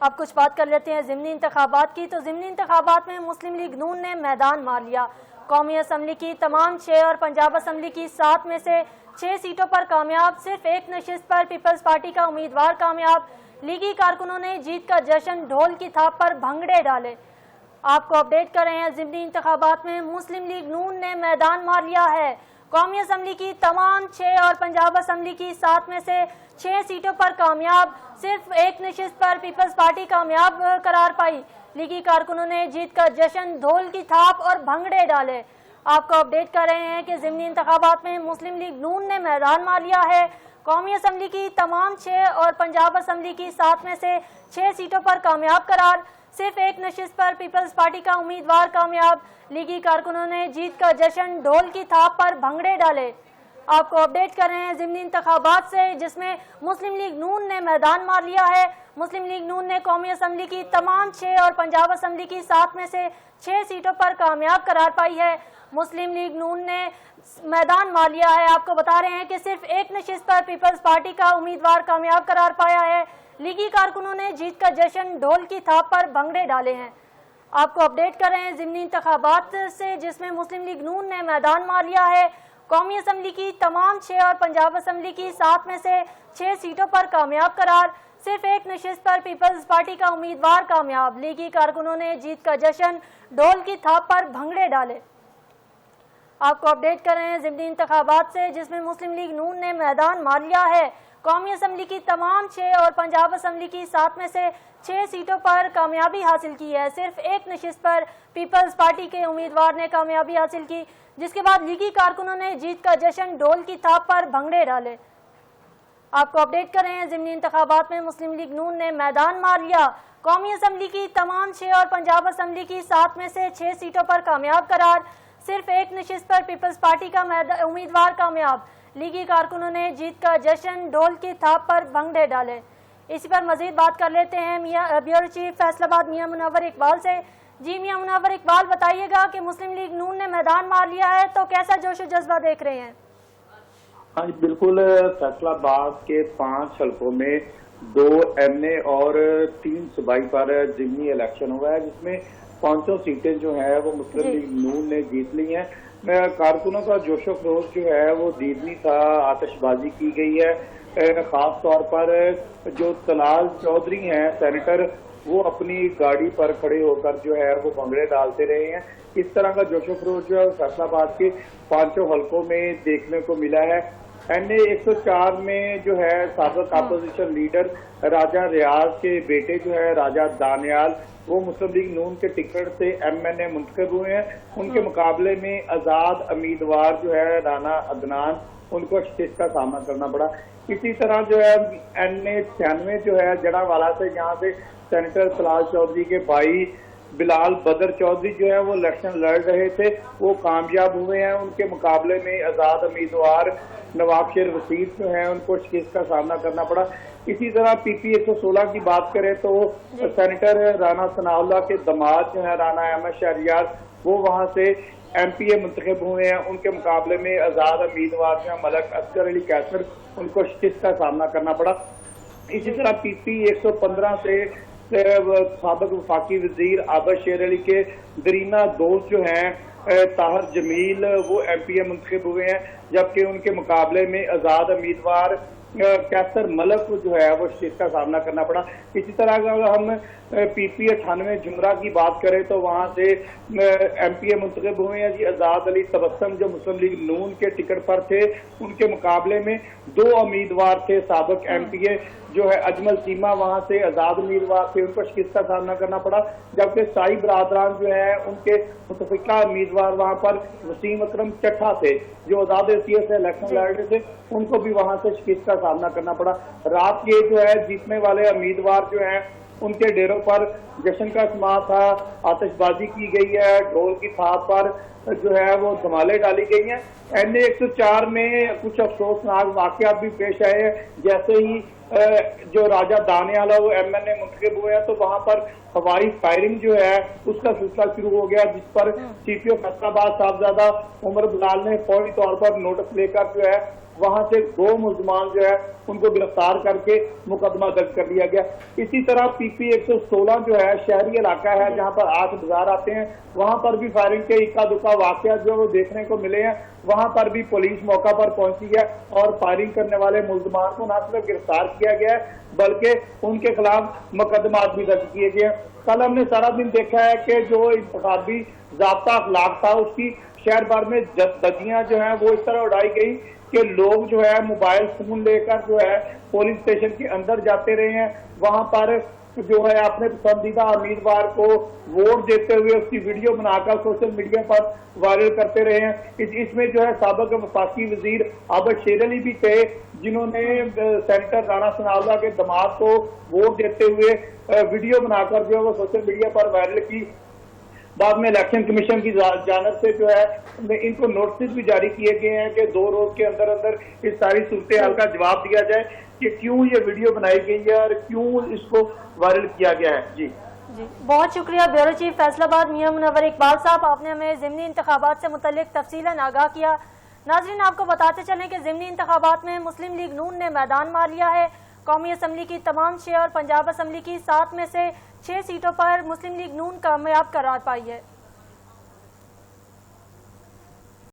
اب کچھ بات کر لیتے ہیں ضمنی انتخابات کی۔ تو ضمنی انتخابات میں مسلم لیگ نون نے میدان مار لیا۔ قومی اسمبلی کی تمام 6 اور پنجاب اسمبلی کی 7 میں سے 6 سیٹوں پر کامیاب، صرف ایک نشست پر پیپلز پارٹی کا امیدوار کامیاب۔ لیگی کارکنوں نے جیت کا جشن ڈھول کی تھاپ پر بھنگڑے ڈالے۔ آپ کو اپڈیٹ کر رہے ہیں ضمنی انتخابات میں مسلم لیگ نون نے میدان مار لیا ہے۔ قومی اسمبلی کی تمام 6 اور پنجاب اسمبلی کی 7 میں سے 6 سیٹوں پر کامیاب، صرف ایک نشست پر پیپلز پارٹی کامیاب قرار پائی۔ لیگی کارکنوں نے جیت کا جشن ڈھول کی تھاپ اور بھنگڑے ڈالے۔ آپ کو اپڈیٹ کر رہے ہیں کہ ضمنی انتخابات میں مسلم لیگ نون نے میدان مار لیا ہے۔ قومی اسمبلی کی تمام 6 اور پنجاب اسمبلی کی 7 میں سے 6 سیٹوں پر کامیاب قرار، صرف ایک نشست پر پیپلز پارٹی کا امیدوار کامیاب۔ لیگی کارکنوں نے جیت کا جشن ڈھول کی تھاپ پر بھنگڑے ڈالے۔ آپ کو اپڈیٹ کر رہے ہیں ضمنی انتخابات سے، جس میں مسلم لیگ نون نے میدان مار لیا ہے۔ مسلم لیگ نون نے قومی اسمبلی کی تمام 6 اور پنجاب اسمبلی کی 7 میں سے 6 سیٹوں پر کامیاب قرار پائی ہے۔ مسلم لیگ نون نے میدان مار لیا ہے۔ آپ کو بتا رہے ہیں کہ صرف ایک نشست پر پیپلز پارٹی کا امیدوار کامیاب قرار پایا ہے۔ لیگی کارکنوں نے جیت کا جشن ڈھول کی تھاپ پر بھنگڑے ڈالے ہیں۔ آپ کو اپڈیٹ کر رہے ہیں ضمنی انتخابات سے، جس میں مسلم لیگ نون نے میدان مار لیا ہے۔ قومی اسمبلی کی تمام 6 اور پنجاب اسمبلی کی 7 میں سے 6 سیٹوں پر کامیاب قرار، صرف ایک نشست پر پیپلز پارٹی کا امیدوار کامیاب۔ لیگی کارکنوں نے جیت کا جشن ڈھول کی تھاپ پر بھنگڑے ڈالے۔ آپ کو اپڈیٹ کر رہے ہیں ضمنی انتخابات سے، جس میں مسلم لیگ نون نے میدان مار لیا ہے۔ قومی اسمبلی کی تمام 6 اور پنجاب اسمبلی کی 7 میں سے 6 سیٹوں پر کامیابی حاصل کی ہے، صرف ایک نشست پر پیپلز پارٹی کے امیدوار نے کامیابی حاصل کی، جس کے بعد لیگی کارکنوں نے جیت کا جشن ڈھول کی تھاپ پر بھنگڑے ڈالے۔ آپ کو اپڈیٹ کر رہے ہیں ضمنی انتخابات میں مسلم لیگ نون نے میدان مار لیا۔ قومی اسمبلی کی تمام 6 اور پنجاب اسمبلی کی 7 میں سے 6 سیٹوں پر کامیاب قرار، صرف ایک نشست پر پیپلز پارٹی کا امیدوار کامیاب۔ لیگی کارکنوں نے جیت کا جشن ڈھول کی تھاپ پر بھنگڑے ڈالے۔ اسی پر مزید بات کر لیتے ہیں بیورو چیف فیصل آباد میاں منور اقبال سے۔ جی میاں منور اقبال، بتائیے گا کہ مسلم لیگ نون نے میدان مار لیا ہے تو کیسا جوش و جذبہ دیکھ رہے ہیں؟ ہاں بالکل، فیصل آباد کے 5 حلقوں میں 2 ایم اے اور 3 صوبائی پر ضمنی الیکشن ہوا ہے، جس میں 500 سیٹیں جو ہیں وہ مسلم لیگ نون نے جیت لی ہیں۔ کارکنوں کا جوش و خروش جو ہے وہ دیدنی تھا، آتش بازی کی گئی ہے۔ خاص طور پر جو طلال چودھری ہیں سینیٹر، وہ اپنی گاڑی پر کھڑے ہو کر جو ہے وہ بھنگڑے ڈالتے رہے ہیں۔ اس طرح کا جوش و خروش جو ہے فیصل آباد کے 5 حلقوں میں دیکھنے کو ملا ہے۔ این اے 104 میں جو ہے سابق اپوزیشن لیڈر راجہ ریاض کے بیٹے جو ہے راجہ دانیال، وہ مسلم لیگ نون کے ٹکٹ سے ایم این اے منتخب ہوئے ہیں۔ ان کے مقابلے میں آزاد امیدوار جو ہے رانا عدنان، ان کو شکست کا سامنا کرنا پڑا۔ اسی طرح جو ہے این اے 96 جو ہے جڑا والا سے، یہاں سے سینیٹر طلال چودھری کے بھائی بلال بدر چودھری جو ہے وہ الیکشن لڑ رہے تھے، وہ کامیاب ہوئے ہیں۔ ان کے مقابلے میں آزاد امیدوار نواب شیر وسیف جو ہیں، ان کو شکست کا سامنا کرنا پڑا۔ اسی طرح پی پی 116 کی بات کریں تو سینیٹر رانا ثناء اللہ کے داماد جو ہیں رانا احمد شہریار، وہ وہاں سے ایم پی اے منتخب ہوئے ہیں۔ ان کے مقابلے میں آزاد امیدوار جو ہیں ملک اصغر علی کیسر، ان کو شکست کا سامنا کرنا پڑا۔ اسی طرح پی پی 115 سے سابق وفاقی وزیر عابد شیر علی کے درینا دوست جو ہیں طاہر جمیل، وہ ایم پی اے منتخب ہوئے ہیں، جبکہ ان کے مقابلے میں آزاد امیدوار کیسر ملک جو ہے وہ شکست کا سامنا کرنا پڑا۔ اسی طرح اگر ہم پی پی 98 جمرہ کی بات کریں تو وہاں سے ایم پی اے منتخب ہوئے ہیں جی آزاد علی تبسم، جو مسلم لیگ نون کے ٹکٹ پر تھے۔ ان کے مقابلے میں 2 امیدوار تھے، سابق ایم پی اے جو ہے اجمل چیمہ، وہاں سے آزاد امیدوار تھے، ان کو شکست کا سامنا کرنا پڑا، جبکہ سائی برادران جو ہے ان کے متفقہ امیدوار وہاں پر وسیم اکرم چٹھا تھے، جو آزاد حیثیت سے الیکشن لڑ رہے تھے، ان کو بھی وہاں سے شکست کا سامنا کرنا پڑا۔ رات یہ جو ہے جیتنے والے امیدوار جو ہیں ان کے ڈیروں پر جشن کا سماع تھا، آتش بازی کی گئی ہے، ڈھول کی تھاپ پر جو ہے وہ دھمالے ڈالی گئی ہیں۔ این اے 104 میں کچھ افسوسناک واقعات بھی پیش آئے ہیں، جیسے ہی جو راجہ دانیال ہے وہ ایم این اے منتخب ہوئے ہیں تو وہاں پر ہوائی فائرنگ جو ہے اس کا سلسلہ شروع ہو گیا، جس پر سی پی او فیصل آباد صاحبزادہ عمر بلال نے فوری طور پر نوٹس لے کر جو ہے وہاں سے 2 ملزمان جو ہے ان کو گرفتار کر کے مقدمہ درج کر لیا گیا۔ اسی طرح پی پی 116 جو ہے شہری علاقہ ہے جہاں پر 8 بازار آتے ہیں، وہاں پر بھی فائرنگ کے اکا دکا واقعات جو وہ دیکھنے کو ملے ہیں۔ وہاں پر بھی پولیس موقع پر پہنچی ہے اور فائرنگ کرنے والے ملزمان کو نہ صرف گرفتار کیا گیا ہے بلکہ ان کے خلاف مقدمات بھی درج کیے گئے ہیں۔ کل ہم نے سارا دن دیکھا ہے کہ جو انتخابی ضابطہ اخلاق تھا اس کی شہر بھر میں دھجیاں جو ہیں وہ اس طرح اڑائی گئی کہ لوگ جو ہے موبائل فون لے کر جو ہے پولنگ اسٹیشن کے اندر جاتے رہے ہیں، وہاں پر جو ہے اپنے پسندیدہ امیدوار کو ووٹ دیتے ہوئے اس کی ویڈیو بنا کر سوشل میڈیا پر وائرل کرتے رہے ہیں۔ اس میں جو ہے سابق وفاقی وزیر عابد شیر علی بھی تھے جنہوں نے سینیٹر رانا ثناء اللہ کے داماد کو ووٹ دیتے ہوئے ویڈیو بنا کر جو ہے وہ سوشل میڈیا پر وائرل کی۔ بعد میں الیکشن کمیشن کی جانب سے جو ہے ان کو نوٹس بھی جاری کیے گئے ہیں کہ 2 روز کے اندر اندر اس ساری صورتحال کا جواب دیا جائے کہ کیوں یہ ویڈیو بنائی گئی ہے اور کیوں اس کو وائرل کیا گیا ہے۔ جی بہت شکریہ بیورو چیف فیصل آباد میاں منور اقبال صاحب، آپ نے ہمیں ضمنی انتخابات سے متعلق تفصیلاً آگاہ کیا۔ ناظرین آپ کو بتاتے چلیں کہ ضمنی انتخابات میں مسلم لیگ نون نے میدان مار لیا ہے۔ قومی اسمبلی کی تمام 6 اور پنجاب اسمبلی کی 7 میں سے 6 سیٹوں پر مسلم لیگ نون کامیاب قرار پائی ہے۔